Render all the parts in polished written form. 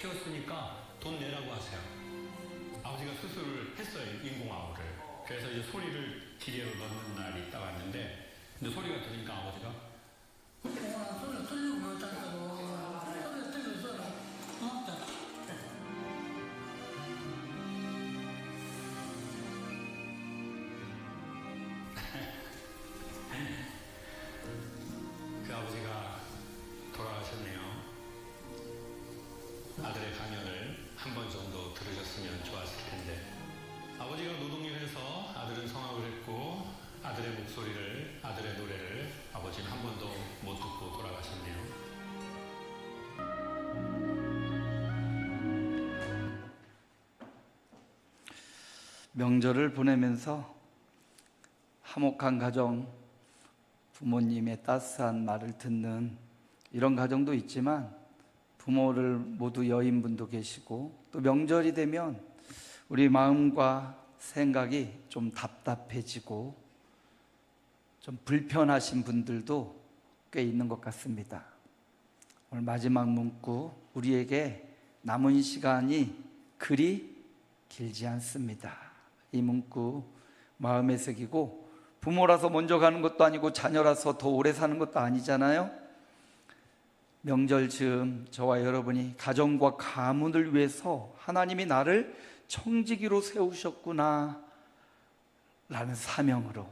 키웠으니까 돈 내라고 하세요. 아버지가 수술을 했어요, 인공아우를. 그래서 이제 소리를 기계로 넣는 날이 딱 왔는데, 근데 소리가 들으니까 아버지가 소리 틀리고 그랬다고. 소리 틀려서 그 아버지가 돌아가셨네요. 아들의 강연을 한 번 정도 들으셨으면 좋았을 텐데, 아버지가 노동일 해서 아들은 성악을 했고, 아들의 목소리를, 아들의 노래를 아버지는 한 번도 못 듣고 돌아가셨네요. 명절을 보내면서 화목한 가정, 부모님의 따스한 말을 듣는 이런 가정도 있지만, 부모를 모두 여인 분도 계시고, 또 명절이 되면 우리 마음과 생각이 좀 답답해지고 좀 불편하신 분들도 꽤 있는 것 같습니다. 오늘 마지막 문구, 우리에게 남은 시간이 그리 길지 않습니다. 이 문구 마음에 새기고, 부모라서 먼저 가는 것도 아니고 자녀라서 더 오래 사는 것도 아니잖아요. 명절 즈음 저와 여러분이 가정과 가문을 위해서 하나님이 나를 청지기로 세우셨구나 라는 사명으로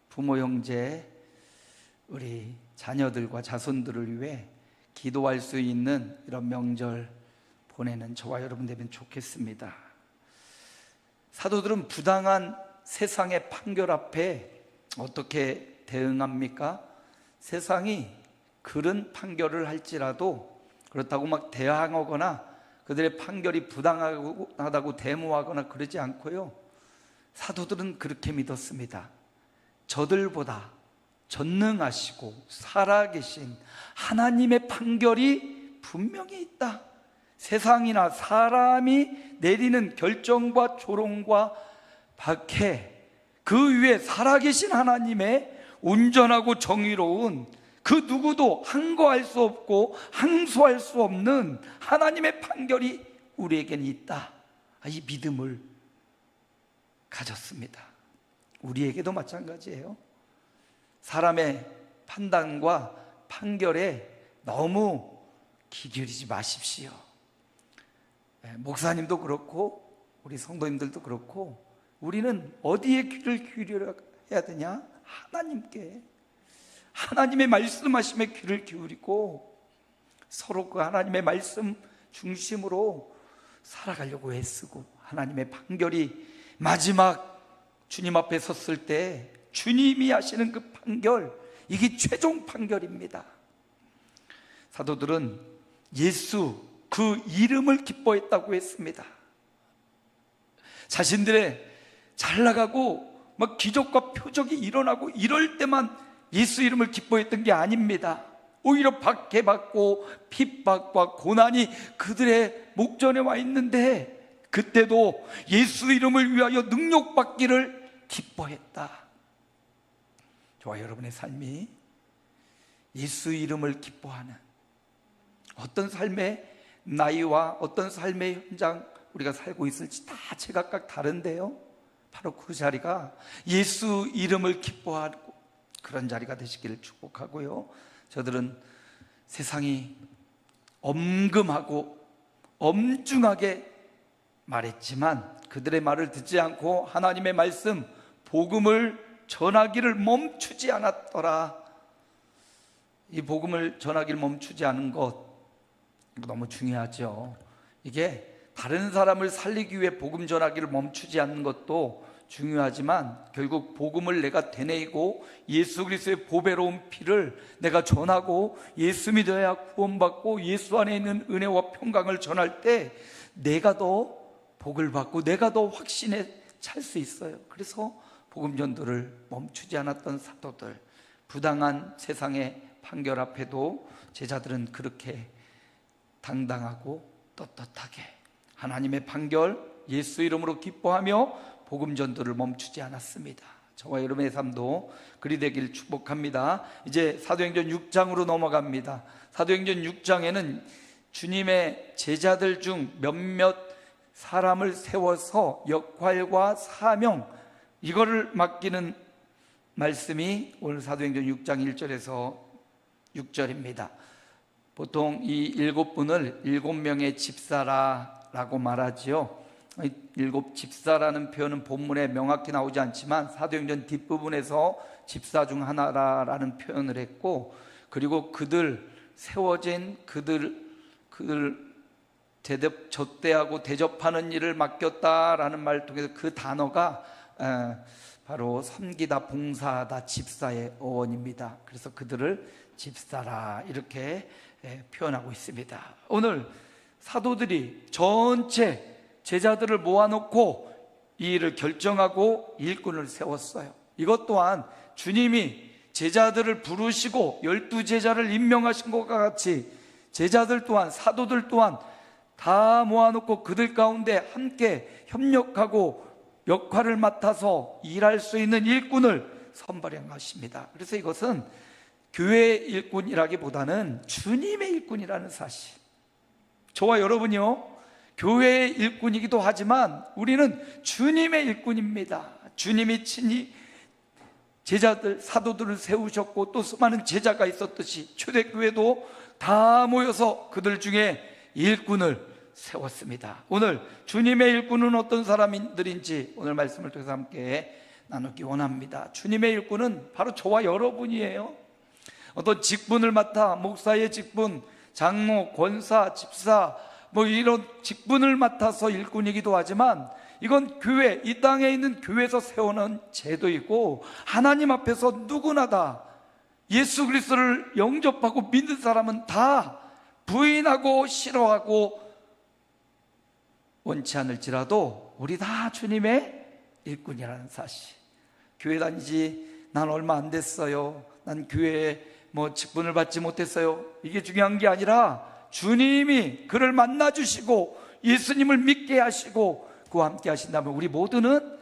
부모, 형제, 우리 자녀들과 자손들을 위해 기도할 수 있는 이런 명절 보내는 저와 여러분 되면 좋겠습니다. 사도들은 부당한 세상의 판결 앞에 어떻게 대응합니까? 세상이 그런 판결을 할지라도 그렇다고 막 대항하거나 그들의 판결이 부당하다고 데모하거나 그러지 않고요, 사도들은 그렇게 믿었습니다. 저들보다 전능하시고 살아계신 하나님의 판결이 분명히 있다. 세상이나 사람이 내리는 결정과 조롱과 박해, 그 위에 살아계신 하나님의 온전하고 정의로운, 그 누구도 항거할 수 없고 항소할 수 없는 하나님의 판결이 우리에게는 있다. 이 믿음을 가졌습니다. 우리에게도 마찬가지예요. 사람의 판단과 판결에 너무 기울이지 마십시오. 목사님도 그렇고 우리 성도님들도 그렇고, 우리는 어디에 귀를 기울여야 되냐? 하나님께, 하나님의 말씀하심에 귀를 기울이고 서로 그 하나님의 말씀 중심으로 살아가려고 애쓰고, 하나님의 판결이 마지막 주님 앞에 섰을 때 주님이 하시는 그 판결, 이게 최종 판결입니다. 사도들은 예수 그 이름을 기뻐했다고 했습니다. 자신들의 잘 나가고 막 기적과 표적이 일어나고 이럴 때만 예수 이름을 기뻐했던 게 아닙니다. 오히려 박해받고 핍박과 고난이 그들의 목전에 와 있는데, 그때도 예수 이름을 위하여 능력받기를 기뻐했다. 저와 여러분의 삶이 예수 이름을 기뻐하는, 어떤 삶의 나이와 어떤 삶의 현장 우리가 살고 있을지 다 제각각 다른데요, 바로 그 자리가 예수 이름을 기뻐하고 그런 자리가 되시기를 축복하고요, 저들은 세상이 엄금하고 엄중하게 말했지만 그들의 말을 듣지 않고 하나님의 말씀, 복음을 전하기를 멈추지 않았더라. 이 복음을 전하기를 멈추지 않은 것 너무 중요하죠. 이게 다른 사람을 살리기 위해 복음 전하기를 멈추지 않는 것도 중요하지만, 결국 복음을 내가 되뇌이고 예수 그리스도의 보배로운 피를 내가 전하고 예수 믿어야 구원받고 예수 안에 있는 은혜와 평강을 전할 때 내가 더 복을 받고 내가 더 확신에 찰 수 있어요. 그래서 복음 전도를 멈추지 않았던 사도들, 부당한 세상의 판결 앞에도 제자들은 그렇게 당당하고 떳떳하게 하나님의 판결, 예수 이름으로 기뻐하며 복음 전도를 멈추지 않았습니다. 저와 여러분의 삶도 그리 되길 축복합니다. 이제 사도행전 6장으로 넘어갑니다. 사도행전 6장에는 주님의 제자들 중 몇몇 사람을 세워서 역할과 사명, 이거를 맡기는 말씀이 오늘 사도행전 6장 1절에서 6절입니다. 보통 이 7분을 7명의 집사라고 말하지요. 7 집사라는 표현은 본문에 명확히 나오지 않지만 사도행전 뒷부분에서 집사 중 하나라는 표현을 했고, 그리고 그들 세워진 그들 접대하고 대접하는 일을 맡겼다라는 말을 통해서 그 단어가 바로 섬기다, 봉사하다, 집사의 어원입니다. 그래서 그들을 집사라 이렇게 표현하고 있습니다. 오늘 사도들이 전체 제자들을 모아놓고 이 일을 결정하고 일꾼을 세웠어요. 이것 또한 주님이 제자들을 부르시고 12제자를 임명하신 것과 같이 제자들 또한, 사도들 또한 다 모아놓고 그들 가운데 함께 협력하고 역할을 맡아서 일할 수 있는 일꾼을 선발하십니다. 그래서 이것은 교회의 일꾼이라기보다는 주님의 일꾼이라는 사실. 저와 여러분이요, 교회의 일꾼이기도 하지만 우리는 주님의 일꾼입니다. 주님이 친히 제자들, 사도들을 세우셨고 또 수많은 제자가 있었듯이 초대교회도 다 모여서 그들 중에 일꾼을 세웠습니다. 오늘 주님의 일꾼은 어떤 사람들인지 오늘 말씀을 통해서 함께 나누기 원합니다. 주님의 일꾼은 바로 저와 여러분이에요. 어떤 직분을 맡아, 목사의 직분, 장로, 권사, 집사 이런 직분을 맡아서 일꾼이기도 하지만 이건 교회, 이 땅에 있는 교회에서 세우는 제도이고 하나님 앞에서 누구나 다 예수 그리스도를 영접하고 믿는 사람은 다 부인하고 싫어하고 원치 않을지라도 우리 다 주님의 일꾼이라는 사실. 교회 다니지 난 얼마 안 됐어요, 난 교회에 직분을 받지 못했어요, 이게 중요한 게 아니라 주님이 그를 만나 주시고 예수님을 믿게 하시고 그와 함께 하신다면 우리 모두는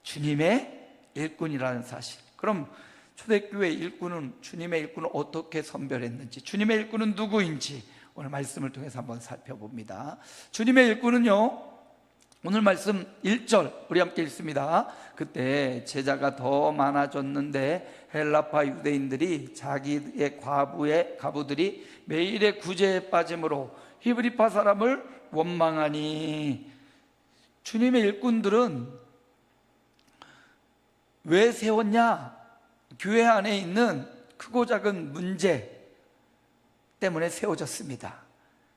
주님의 일꾼이라는 사실. 그럼 초대교회 일꾼은, 주님의 일꾼을 어떻게 선별했는지, 주님의 일꾼은 누구인지 오늘 말씀을 통해서 한번 살펴봅니다. 주님의 일꾼은요, 오늘 말씀 1절 우리 함께 읽습니다. 그때 제자가 더 많아졌는데 헬라파 유대인들이 자기의 과부들이 매일의 구제에 빠짐으로 히브리파 사람을 원망하니. 주님의 일꾼들은 왜 세웠냐? 교회 안에 있는 크고 작은 문제 때문에 세워졌습니다.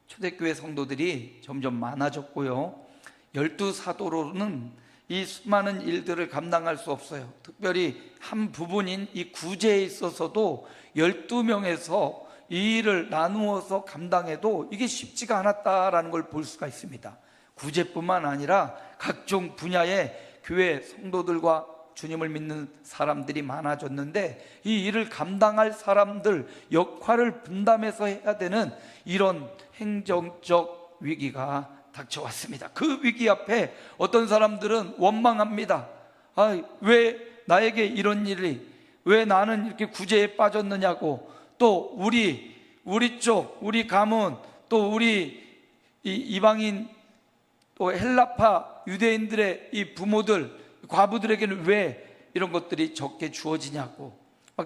초대교회 성도들이 점점 많아졌고요, 12사도로는 이 수많은 일들을 감당할 수 없어요. 특별히 한 부분인 이 구제에 있어서도 12명에서 이 일을 나누어서 감당해도 이게 쉽지가 않았다라는 걸 볼 수가 있습니다. 구제뿐만 아니라 각종 분야의 교회 성도들과 주님을 믿는 사람들이 많아졌는데 이 일을 감당할 사람들, 역할을 분담해서 해야 되는 이런 행정적 위기가 닥쳐왔습니다. 그 위기 앞에 어떤 사람들은 원망합니다. 왜 나에게 이런 일이, 왜 나는 이렇게 구제에 빠졌느냐고. 또 우리 쪽, 우리 가문, 또 우리 이방인, 또 헬라파 유대인들의 이 부모들, 과부들에게는 왜 이런 것들이 적게 주어지냐고.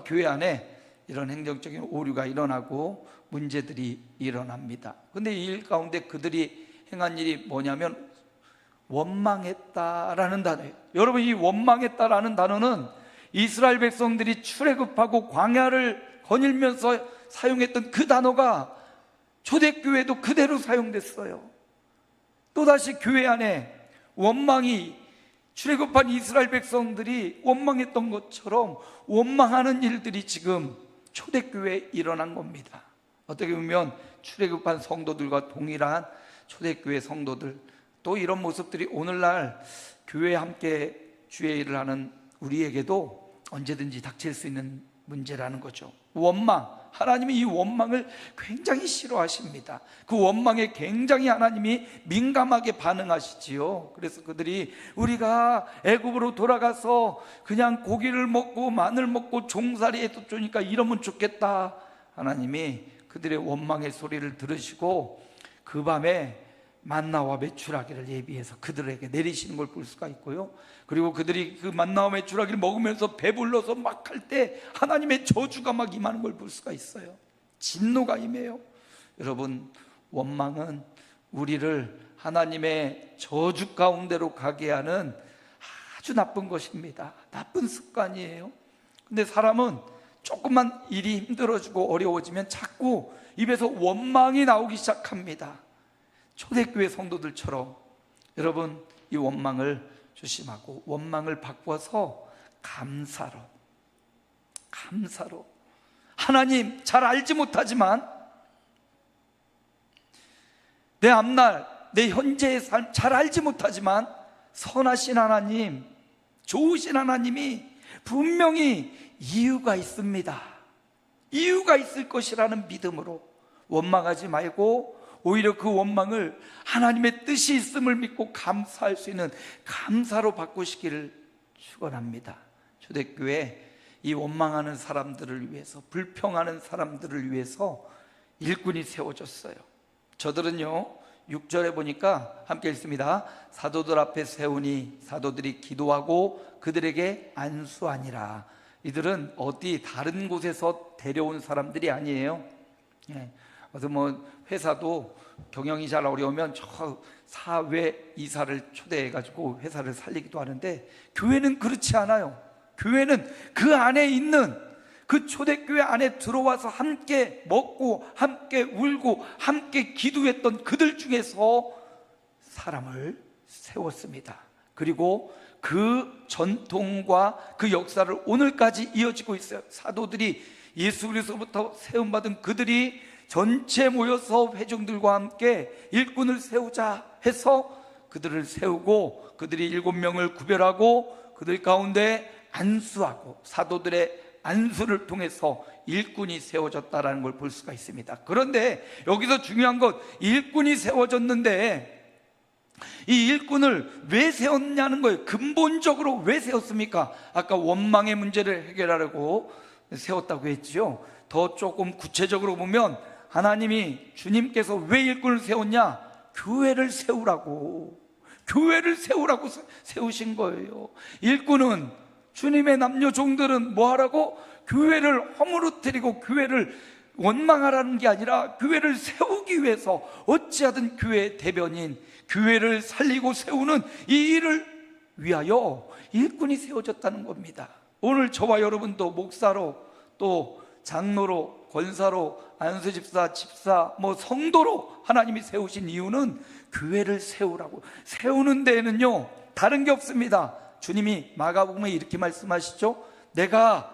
교회 안에 이런 행정적인 오류가 일어나고 문제들이 일어납니다. 그런데 이 일 가운데 그들이 행한 일이 뭐냐면 원망했다라는 단어예요. 여러분, 이 원망했다라는 단어는 이스라엘 백성들이 출애굽하고 광야를 거닐면서 사용했던 그 단어가 초대교회도 그대로 사용됐어요. 또다시 교회 안에 원망이, 출애굽한 이스라엘 백성들이 원망했던 것처럼 원망하는 일들이 지금 초대교회에 일어난 겁니다. 어떻게 보면 출애굽한 성도들과 동일한 초대교회 성도들, 또 이런 모습들이 오늘날 교회에 함께 주의 일을 하는 우리에게도 언제든지 닥칠 수 있는 문제라는 거죠. 원망, 하나님이 이 원망을 굉장히 싫어하십니다. 그 원망에 굉장히 하나님이 민감하게 반응하시지요. 그래서 그들이 우리가 애굽으로 돌아가서 그냥 고기를 먹고 마늘 먹고 종살이에 쫓으니까 이러면 좋겠다. 하나님이 그들의 원망의 소리를 들으시고 그 밤에 만나와 메추라기를 예비해서 그들에게 내리시는 걸 볼 수가 있고요. 그리고 그들이 그 만나와 메추라기를 먹으면서 배불러서 막 할 때 하나님의 저주가 막 임하는 걸 볼 수가 있어요. 진노가 임해요. 여러분, 원망은 우리를 하나님의 저주 가운데로 가게 하는 아주 나쁜 것입니다. 나쁜 습관이에요. 근데 사람은 조금만 일이 힘들어지고 어려워지면 자꾸 입에서 원망이 나오기 시작합니다. 초대교회 성도들처럼 여러분, 이 원망을 조심하고 원망을 바꿔서 감사로 하나님, 잘 알지 못하지만 내 앞날, 내 현재의 삶 잘 알지 못하지만 선하신 하나님, 좋으신 하나님이 분명히 이유가 있습니다. 이유가 있을 것이라는 믿음으로 원망하지 말고 오히려 그 원망을 하나님의 뜻이 있음을 믿고 감사할 수 있는 감사로 바꾸시기를 축원합니다. 초대교회 이 원망하는 사람들을 위해서, 불평하는 사람들을 위해서 일꾼이 세워졌어요. 저들은요, 6절에 보니까 함께 읽습니다. 사도들 앞에 세우니 사도들이 기도하고 그들에게 안수하니라. 이들은 어디 다른 곳에서 데려온 사람들이 아니에요. 그래서 회사도 경영이 잘 어려우면 저 사회 이사를 초대해가지고 회사를 살리기도 하는데, 교회는 그렇지 않아요. 교회는 그 안에 있는, 그 초대교회 안에 들어와서 함께 먹고 함께 울고 함께 기도했던 그들 중에서 사람을 세웠습니다. 그리고 그 전통과 그 역사를 오늘까지 이어지고 있어요. 사도들이 예수 그리스도부터 세움받은 그들이 전체 모여서 회중들과 함께 일꾼을 세우자 해서 그들을 세우고, 그들이 7명을 구별하고 그들 가운데 안수하고, 사도들의 안수를 통해서 일꾼이 세워졌다는 걸 볼 수가 있습니다. 그런데 여기서 중요한 것, 일꾼이 세워졌는데 이 일꾼을 왜 세웠냐는 거예요. 근본적으로 왜 세웠습니까? 아까 원망의 문제를 해결하려고 세웠다고 했죠. 더 조금 구체적으로 보면 하나님이, 주님께서 왜 일꾼을 세웠냐? 교회를 세우라고 세우신 거예요. 일꾼은, 주님의 남녀 종들은 뭐 하라고? 교회를 허물어뜨리고 교회를 원망하라는 게 아니라 교회를 세우기 위해서, 어찌하든 교회의 대변인, 교회를 살리고 세우는 이 일을 위하여 일꾼이 세워졌다는 겁니다. 오늘 저와 여러분도 목사로, 또 장로로, 권사로, 안수집사, 집사, 성도로 하나님이 세우신 이유는 교회를 세우라고. 세우는 데에는요, 다른 게 없습니다. 주님이 마가복음에 이렇게 말씀하시죠. 내가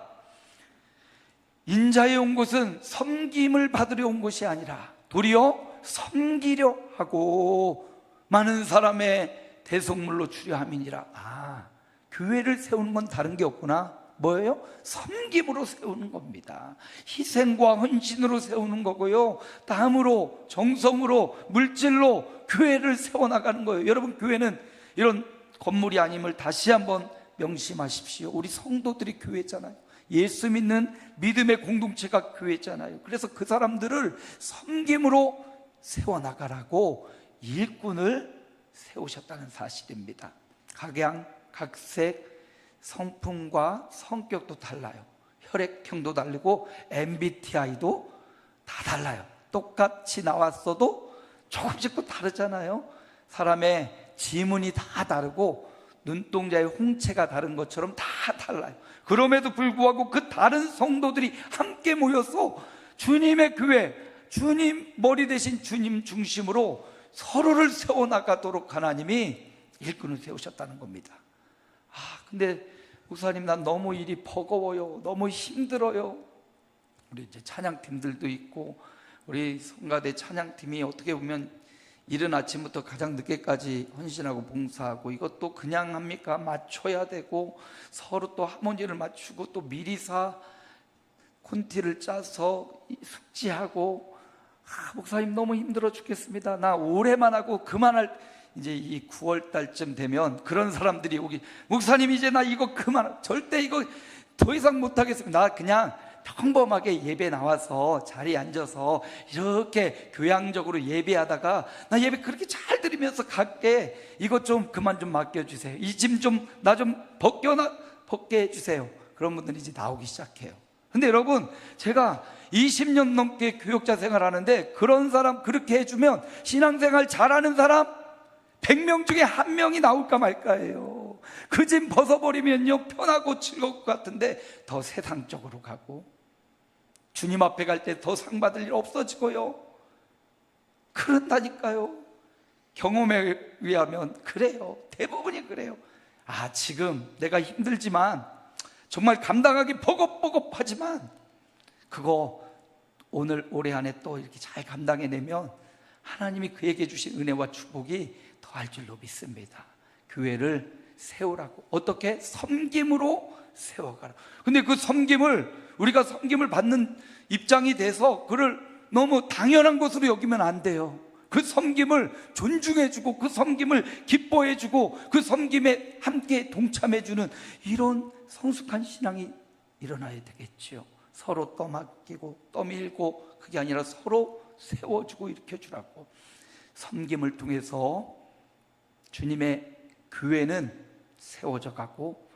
인자에 온 것은 섬김을 받으려 온 것이 아니라 도리어 섬기려 하고 많은 사람의 대속물로 주려 함이니라. 교회를 세우는 건 다른 게 없구나. 뭐예요? 섬김으로 세우는 겁니다. 희생과 헌신으로 세우는 거고요, 땀으로, 정성으로, 물질로 교회를 세워나가는 거예요. 여러분, 교회는 이런 건물이 아님을 다시 한번 명심하십시오. 우리 성도들이 교회잖아요. 예수 믿는 믿음의 공동체가 교회잖아요. 그래서 그 사람들을 섬김으로 세워나가라고 일꾼을 세우셨다는 사실입니다. 각양, 각색, 성품과 성격도 달라요. 혈액형도 다르고 MBTI도 다 달라요. 똑같이 나왔어도 조금씩 또 다르잖아요. 사람의 지문이 다 다르고 눈동자의 홍채가 다른 것처럼 다 달라요. 그럼에도 불구하고 그 다른 성도들이 함께 모여서 주님의 교회, 주님 머리 대신 주님 중심으로 서로를 세워나가도록 하나님이 일꾼을 세우셨다는 겁니다. 근데 목사님, 난 너무 일이 버거워요. 너무 힘들어요. 우리 이제 찬양팀들도 있고, 우리 성가대 찬양팀이 어떻게 보면 이른 아침부터 가장 늦게까지 헌신하고 봉사하고, 이것도 그냥 합니까? 맞춰야 되고, 서로 또 하모니를 맞추고, 또 미리사 콘티를 짜서 숙지하고. 목사님 너무 힘들어 죽겠습니다. 나 올해만 하고 그만할, 이제 이 9월 달쯤 되면 그런 사람들이 오기, 목사님 이제 나 이거 그만, 절대 이거 더 이상 못하겠습니다. 나 그냥 평범하게 예배 나와서 자리에 앉아서 이렇게 교양적으로 예배하다가 나 예배 그렇게 잘 드리면서 갈게, 이것 좀 그만 좀 맡겨주세요, 이 짐 좀 나 좀 벗게 해주세요. 그런 분들이 이제 나오기 시작해요. 근데 여러분, 제가 20년 넘게 교육자 생활하는데 그런 사람 그렇게 해주면 신앙생활 잘하는 사람 100명 중에 1명이 나올까 말까예요. 그 짐 벗어버리면요 편하고 즐거울 것 같은데 더 세상적으로 가고, 주님 앞에 갈 때 더 상 받을 일 없어지고요. 그런다니까요. 경험에 의하면 그래요. 대부분이 그래요. 아, 지금 내가 힘들지만, 정말 감당하기 버겁버겁하지만, 그거 오늘 올해 안에 또 이렇게 잘 감당해내면 하나님이 그에게 주신 은혜와 축복이 더할 줄로 믿습니다. 교회를 세우라고. 어떻게? 섬김으로 세워가라. 근데 그 섬김을, 우리가 섬김을 받는 입장이 돼서 그를 너무 당연한 것으로 여기면 안 돼요. 그 섬김을 존중해주고, 그 섬김을 기뻐해주고, 그 섬김에 함께 동참해주는 이런 성숙한 신앙이 일어나야 되겠지요. 서로 떠맡기고 떠밀고, 그게 아니라 서로 세워주고 일으켜주라고. 섬김을 통해서 주님의 교회는 세워져 가고,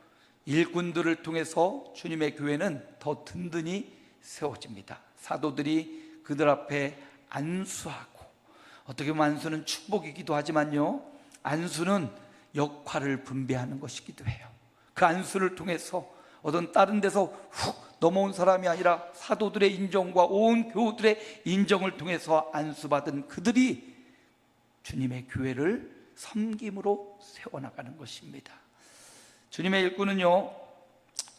일꾼들을 통해서 주님의 교회는 더 든든히 세워집니다. 사도들이 그들 앞에 안수하고, 어떻게 보면 안수는 축복이기도 하지만요, 안수는 역할을 분배하는 것이기도 해요. 그 안수를 통해서 어떤 다른 데서 훅 넘어온 사람이 아니라 사도들의 인정과 온 교우들의 인정을 통해서 안수받은 그들이 주님의 교회를 섬김으로 세워나가는 것입니다. 주님의 일꾼은요,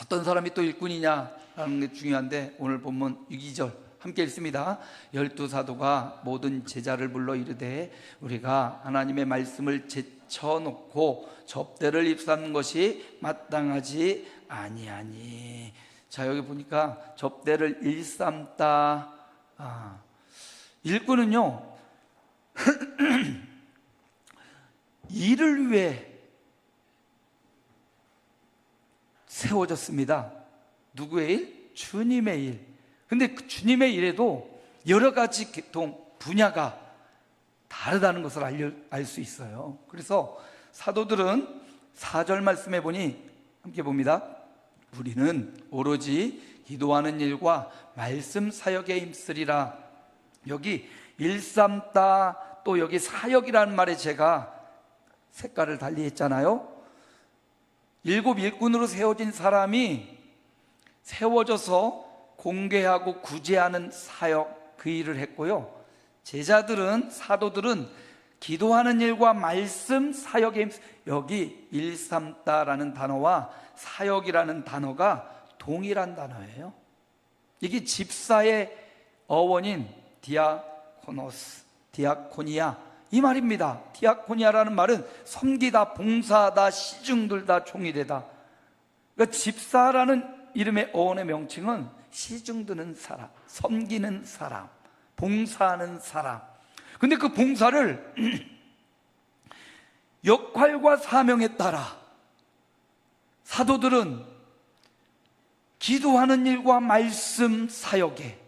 어떤 사람이 또 일꾼이냐라는 게 중요한데, 오늘 본문 6~2절 함께 읽습니다. 12사도가 모든 제자를 불러 이르되 우리가 하나님의 말씀을 제쳐놓고 접대를 입사하는 것이 마땅하지 아니하니. 자, 여기 보니까 접대를 일삼다. 일꾼은요 일을 위해 세워졌습니다. 누구의 일? 주님의 일. 근데 그 주님의 일에도 여러 가지 분야가 다르다는 것을 알 수 있어요. 그래서 사도들은 4절 말씀해 보니 함께 봅니다. 우리는 오로지 기도하는 일과 말씀 사역에 힘쓰리라. 여기 일삼다, 또 여기 사역이라는 말에 제가 색깔을 달리 했잖아요. 7 일꾼으로 세워진 사람이 세워져서 공개하고 구제하는 사역, 그 일을 했고요. 제자들은, 사도들은 기도하는 일과 말씀 사역에, 여기 일삼다라는 단어와 사역이라는 단어가 동일한 단어예요. 이게 집사의 어원인 디아코노스, 디아코니아, 이 말입니다. 디아코니아라는 말은 섬기다, 봉사하다, 시중들다, 종이되다. 그러니까 집사라는 이름의 어원의 명칭은 시중드는 사람, 섬기는 사람, 봉사하는 사람. 근데 그 봉사를 역할과 사명에 따라 사도들은 기도하는 일과 말씀 사역에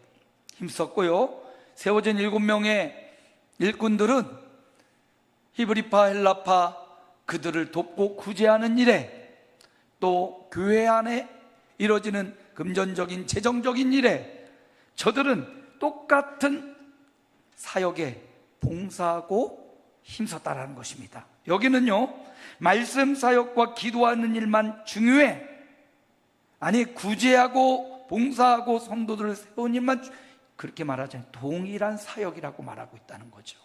힘썼고요. 세워진 7명의 일꾼들은 히브리파, 헬라파 그들을 돕고 구제하는 일에, 또 교회 안에 이루어지는 금전적인 재정적인 일에 저들은 똑같은 사역에 봉사하고 힘썼다라는 것입니다. 여기는요, 말씀 사역과 기도하는 일만 중요해, 아니 구제하고 봉사하고 성도들을 세운 일만, 그렇게 말하지 않아요. 동일한 사역이라고 말하고 있다는 거죠.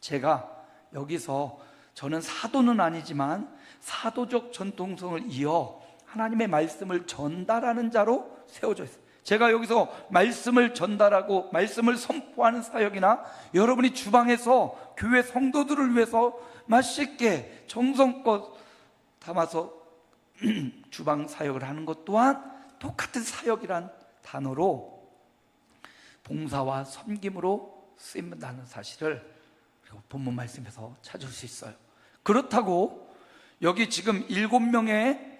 제가 여기서, 저는 사도는 아니지만 사도적 전통성을 이어 하나님의 말씀을 전달하는 자로 세워져 있어요. 제가 여기서 말씀을 전달하고 말씀을 선포하는 사역이나, 여러분이 주방에서 교회 성도들을 위해서 맛있게 정성껏 담아서 주방 사역을 하는 것 또한 똑같은 사역이란 단어로 봉사와 섬김으로 쓰인다는 사실을 본문 말씀에서 찾을 수 있어요. 그렇다고 여기 지금 7명의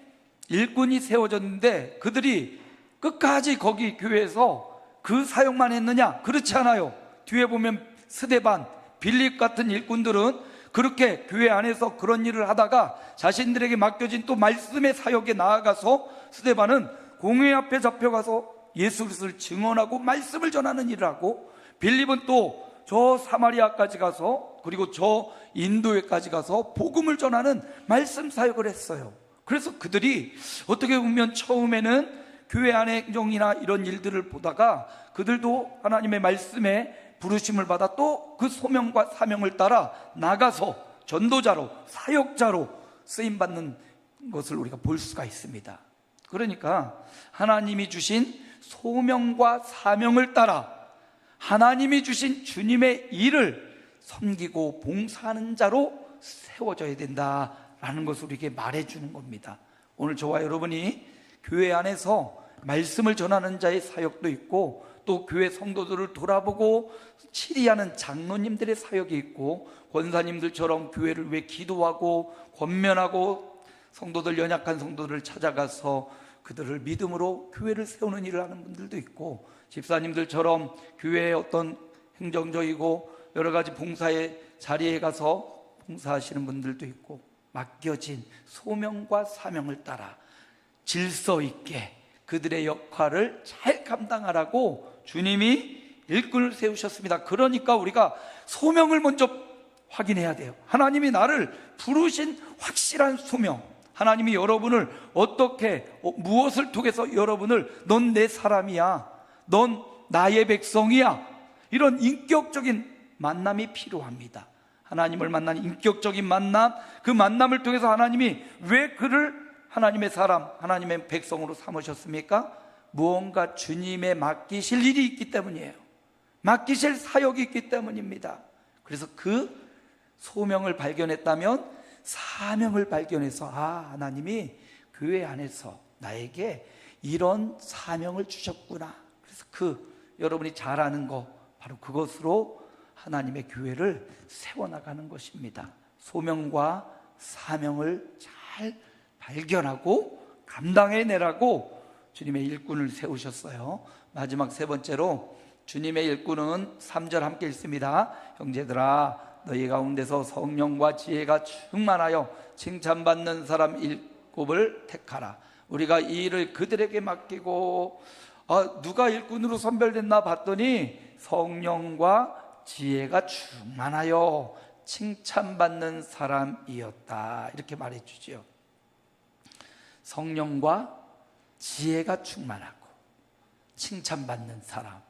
일꾼이 세워졌는데 그들이 끝까지 거기 교회에서 그 사역만 했느냐? 그렇지 않아요. 뒤에 보면 스데반, 빌립 같은 일꾼들은 그렇게 교회 안에서 그런 일을 하다가 자신들에게 맡겨진 또 말씀의 사역에 나아가서, 스데반은 공회 앞에 잡혀가서 예수 그리스도를 증언하고 말씀을 전하는 일을 하고, 빌립은 또 저 사마리아까지 가서, 그리고 저 인도에까지 가서 복음을 전하는 말씀 사역을 했어요. 그래서 그들이 어떻게 보면 처음에는 교회 안의 행정이나 이런 일들을 보다가 그들도 하나님의 말씀에 부르심을 받아 또 그 소명과 사명을 따라 나가서 전도자로, 사역자로 쓰임받는 것을 우리가 볼 수가 있습니다. 그러니까 하나님이 주신 소명과 사명을 따라 하나님이 주신 주님의 일을 섬기고 봉사하는 자로 세워져야 된다라는 것을 우리에게 말해주는 겁니다. 오늘 저와 여러분이 교회 안에서 말씀을 전하는 자의 사역도 있고, 또 교회 성도들을 돌아보고 치리하는 장로님들의 사역이 있고, 권사님들처럼 교회를 위해 기도하고 권면하고 성도들, 연약한 성도들을 찾아가서 그들을 믿음으로 교회를 세우는 일을 하는 분들도 있고, 집사님들처럼 교회의 어떤 행정적이고 여러 가지 봉사의 자리에 가서 봉사하시는 분들도 있고, 맡겨진 소명과 사명을 따라 질서 있게 그들의 역할을 잘 감당하라고 주님이 일꾼을 세우셨습니다. 그러니까 우리가 소명을 먼저 확인해야 돼요. 하나님이 나를 부르신 확실한 소명, 하나님이 여러분을 어떻게, 무엇을 통해서 여러분을 넌 내 사람이야, 넌 나의 백성이야, 이런 인격적인 만남이 필요합니다. 하나님을 만나는 인격적인 만남, 그 만남을 통해서 하나님이 왜 그를 하나님의 사람, 하나님의 백성으로 삼으셨습니까? 무언가 주님의 맡기실 일이 있기 때문이에요. 맡기실 사역이 있기 때문입니다. 그래서 그 소명을 발견했다면 사명을 발견해서, 하나님이 교회 안에서 나에게 이런 사명을 주셨구나. 그래서 여러분이 잘 아는 거, 바로 그것으로 하나님의 교회를 세워나가는 것입니다. 소명과 사명을 잘 발견하고 감당해내라고 주님의 일꾼을 세우셨어요. 마지막 세 번째로 주님의 일꾼은 3절 함께 읽습니다. 형제들아, 너희 가운데서 성령과 지혜가 충만하여 칭찬받는 사람 7을 택하라. 우리가 이 일을 그들에게 맡기고, 누가 일꾼으로 선별됐나 봤더니 성령과 지혜가 충만하여 칭찬받는 사람이었다, 이렇게 말해주죠. 성령과 지혜가 충만하고 칭찬받는 사람,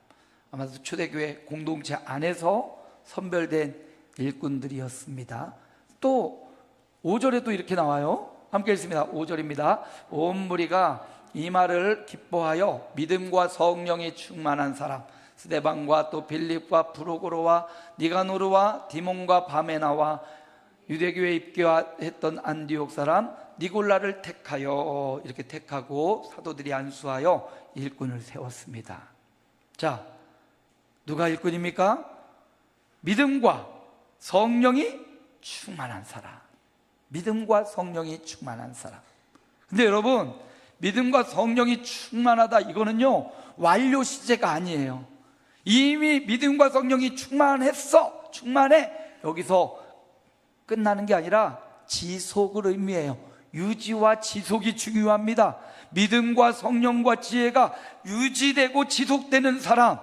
아마도 초대교회 공동체 안에서 선별된 일꾼들이었습니다. 또 5절에도 이렇게 나와요. 함께 읽습니다. 5절입니다. 온 무리가 이 말을 기뻐하여 믿음과 성령이 충만한 사람, 스데반과 또 빌립과 프로고로와 니가노르와 디몬과 바메나와 유대교에 입교했던 안디옥 사람 니골라를 택하여, 이렇게 택하고 사도들이 안수하여 일꾼을 세웠습니다. 자, 누가 일꾼입니까? 믿음과 성령이 충만한 사람, 믿음과 성령이 충만한 사람. 근데 여러분, 믿음과 성령이 충만하다, 이거는요 완료 시제가 아니에요. 이미 믿음과 성령이 충만해, 여기서 끝나는 게 아니라 지속을 의미해요. 유지와 지속이 중요합니다. 믿음과 성령과 지혜가 유지되고 지속되는 사람,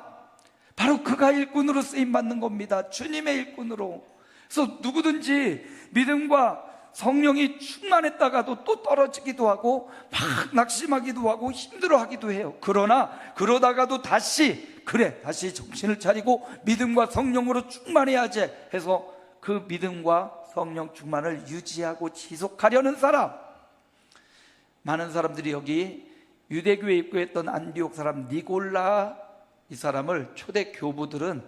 바로 그가 일꾼으로 쓰임받는 겁니다. 주님의 일꾼으로. 그래서 누구든지 믿음과 성령이 충만했다가도 또 떨어지기도 하고 막 낙심하기도 하고 힘들어하기도 해요. 그러다가도 다시 정신을 차리고 믿음과 성령으로 충만해야지 해서 그 믿음과 성령 충만을 유지하고 지속하려는 사람. 많은 사람들이 여기 유대교에 입교했던 안디옥 사람 니골라, 이 사람을 초대 교부들은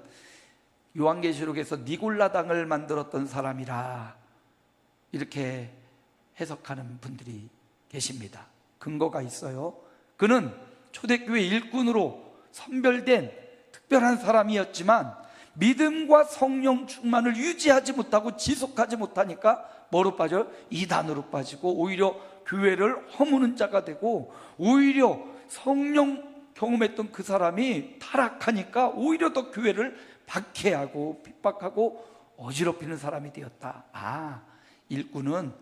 요한계시록에서 니골라당을 만들었던 사람이라 이렇게 해석하는 분들이 계십니다. 근거가 있어요. 그는 초대교회 일꾼으로 선별된 특별한 사람이었지만 믿음과 성령 충만을 유지하지 못하고 지속하지 못하니까 뭐로 빠져요? 이단으로 빠지고 오히려 교회를 허무는 자가 되고 오히려 성령 경험했던 그 사람이 타락하니까 오히려 더 교회를 박해하고 핍박하고 어지럽히는 사람이 되었다. 아, 일꾼은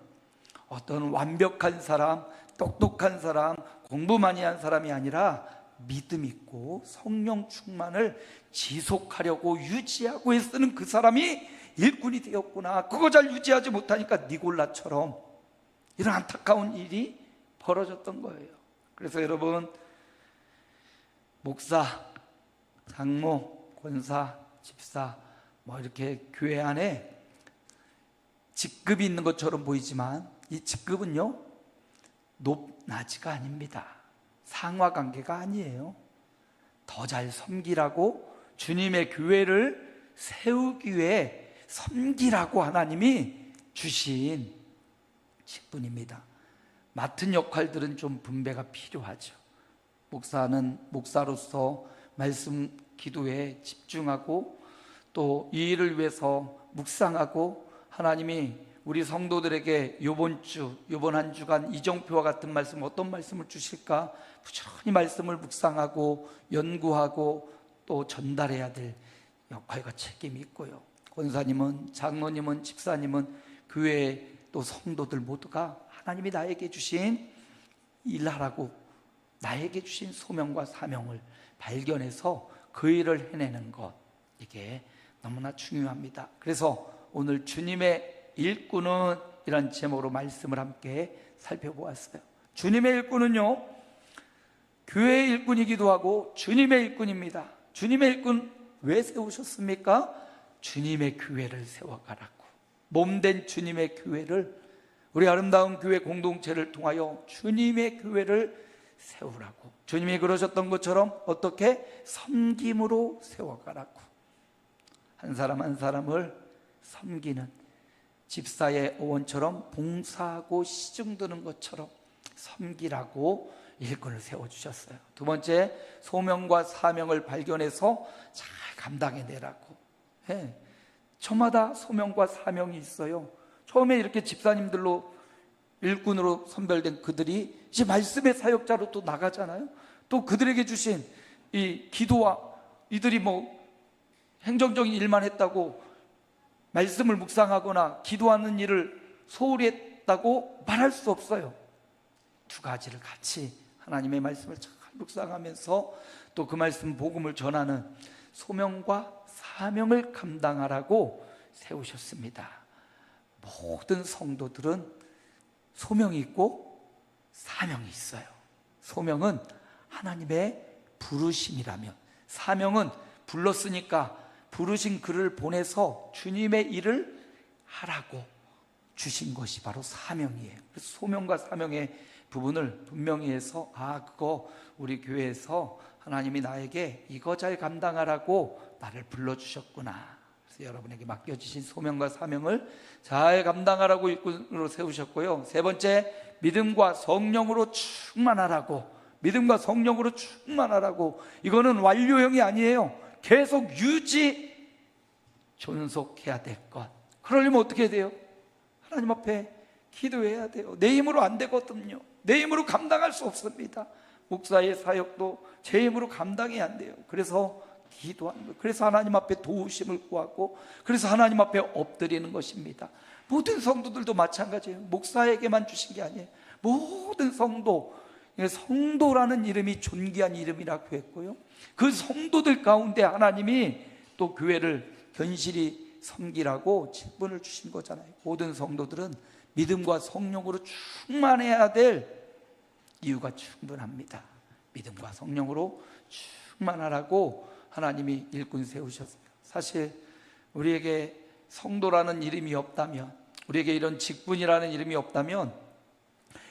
어떤 완벽한 사람, 똑똑한 사람, 공부 많이 한 사람이 아니라 믿음 있고 성령 충만을 지속하려고 유지하고 애쓰는 그 사람이 일꾼이 되었구나. 그거 잘 유지하지 못하니까 니골라처럼 이런 안타까운 일이 벌어졌던 거예요. 그래서 여러분, 목사, 장로, 권사, 집사 뭐 이렇게 교회 안에 직급이 있는 것처럼 보이지만 이 직급은요 높낮이가 아닙니다. 상하관계가 아니에요. 더 잘 섬기라고, 주님의 교회를 세우기 위해 섬기라고 하나님이 주신 직분입니다. 맡은 역할들은 좀 분배가 필요하죠. 목사는 목사로서 말씀 기도에 집중하고 또 이 일을 위해서 묵상하고, 하나님이 우리 성도들에게 요번 한 주간 이정표와 같은 말씀, 어떤 말씀을 주실까 부지런히 말씀을 묵상하고 연구하고 또 전달해야 될 역할과 책임이 있고요. 권사님은, 장로님은, 집사님은, 교회 또 성도들 모두가 하나님이 나에게 주신 일하라고 나에게 주신 소명과 사명을 발견해서 그 일을 해내는 것, 이게 너무나 중요합니다. 그래서 오늘 주님의 일꾼은 이란 제목으로 말씀을 함께 살펴보았어요. 주님의 일꾼은요, 교회의 일꾼이기도 하고 주님의 일꾼입니다. 주님의 일꾼 왜 세우셨습니까? 주님의 교회를 세워가라고. 몸된 주님의 교회를, 우리 아름다운 교회 공동체를 통하여 주님의 교회를 세우라고. 주님이 그러셨던 것처럼 어떻게? 섬김으로 세워가라고. 한 사람 한 사람을 섬기는, 집사의 어원처럼 봉사하고 시중드는 것처럼 섬기라고 일꾼을 세워주셨어요. 두 번째, 소명과 사명을 발견해서 잘 감당해내라고. 저마다 소명과 사명이 있어요. 처음에 이렇게 집사님들로 일꾼으로 선별된 그들이 이제 말씀의 사역자로 또 나가잖아요. 또 그들에게 주신 이 기도와, 이들이 뭐 행정적인 일만 했다고 말씀을 묵상하거나 기도하는 일을 소홀히 했다고 말할 수 없어요. 두 가지를 같이 하나님의 말씀을 잘 묵상하면서 또 그 말씀 복음을 전하는 소명과 사명을 감당하라고 세우셨습니다. 모든 성도들은 소명이 있고 사명이 있어요. 소명은 하나님의 부르심이라면, 사명은 불렀으니까 부르신 그를 보내서 주님의 일을 하라고 주신 것이 바로 사명이에요. 그래서 소명과 사명의 부분을 분명히 해서, 그거 우리 교회에서 하나님이 나에게 이거 잘 감당하라고 나를 불러주셨구나. 그래서 여러분에게 맡겨주신 소명과 사명을 잘 감당하라고 일꾼으로 세우셨고요. 세 번째, 믿음과 성령으로 충만하라고. 믿음과 성령으로 충만하라고. 이거는 완료형이 아니에요. 계속 유지, 존속해야 될 것. 그러려면 어떻게 해야 돼요? 하나님 앞에 기도해야 돼요. 내 힘으로 안 되거든요. 내 힘으로 감당할 수 없습니다. 목사의 사역도 제 힘으로 감당이 안 돼요. 그래서 기도하는 거예요. 그래서 하나님 앞에 도우심을 구하고, 그래서 하나님 앞에 엎드리는 것입니다. 모든 성도들도 마찬가지예요. 목사에게만 주신 게 아니에요. 모든 성도, 성도라는 이름이 존귀한 이름이라고 했고요. 그 성도들 가운데 하나님이 또 교회를 견실히 섬기라고 직분을 주신 거잖아요. 모든 성도들은 믿음과 성령으로 충만해야 될 이유가 충분합니다. 믿음과 성령으로 충만하라고 하나님이 일꾼 세우셨어요. 사실 우리에게 성도라는 이름이 없다면, 우리에게 이런 직분이라는 이름이 없다면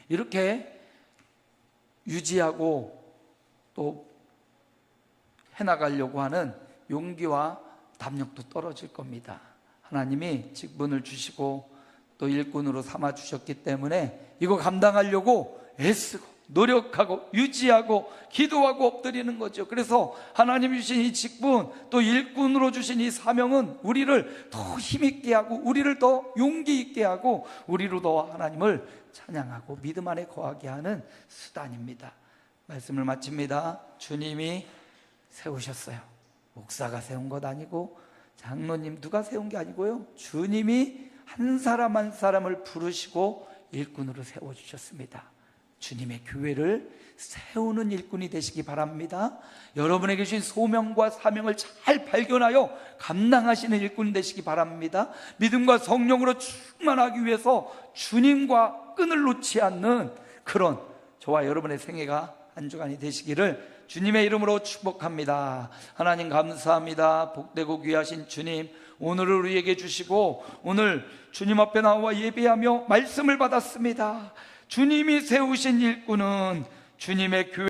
이렇게 유지하고 또 해나가려고 하는 용기와 담력도 떨어질 겁니다. 하나님이 직분을 주시고 또 일꾼으로 삼아 주셨기 때문에 이거 감당하려고 애쓰고 노력하고 유지하고 기도하고 엎드리는 거죠. 그래서 하나님이 주신 이 직분, 또 일꾼으로 주신 이 사명은 우리를 더 힘있게 하고, 우리를 더 용기 있게 하고, 우리로 더 하나님을 찬양하고 믿음 안에 거하게 하는 수단입니다. 말씀을 마칩니다. 주님이 세우셨어요. 목사가 세운 것 아니고 장로님 누가 세운 게 아니고요, 주님이 한 사람 한 사람을 부르시고 일꾼으로 세워주셨습니다. 주님의 교회를 세우는 일꾼이 되시기 바랍니다. 여러분에게 주신 소명과 사명을 잘 발견하여 감당하시는 일꾼 되시기 바랍니다. 믿음과 성령으로 충만하기 위해서 주님과 끈을 놓지 않는 그런 저와 여러분의 생애가 한 주간이 되시기를 주님의 이름으로 축복합니다. 하나님 감사합니다. 복되고 귀하신 주님, 오늘을 우리에게 주시고 오늘 주님 앞에 나와 예배하며 말씀을 받았습니다. 주님이 세우신 일꾼은 주님의 교회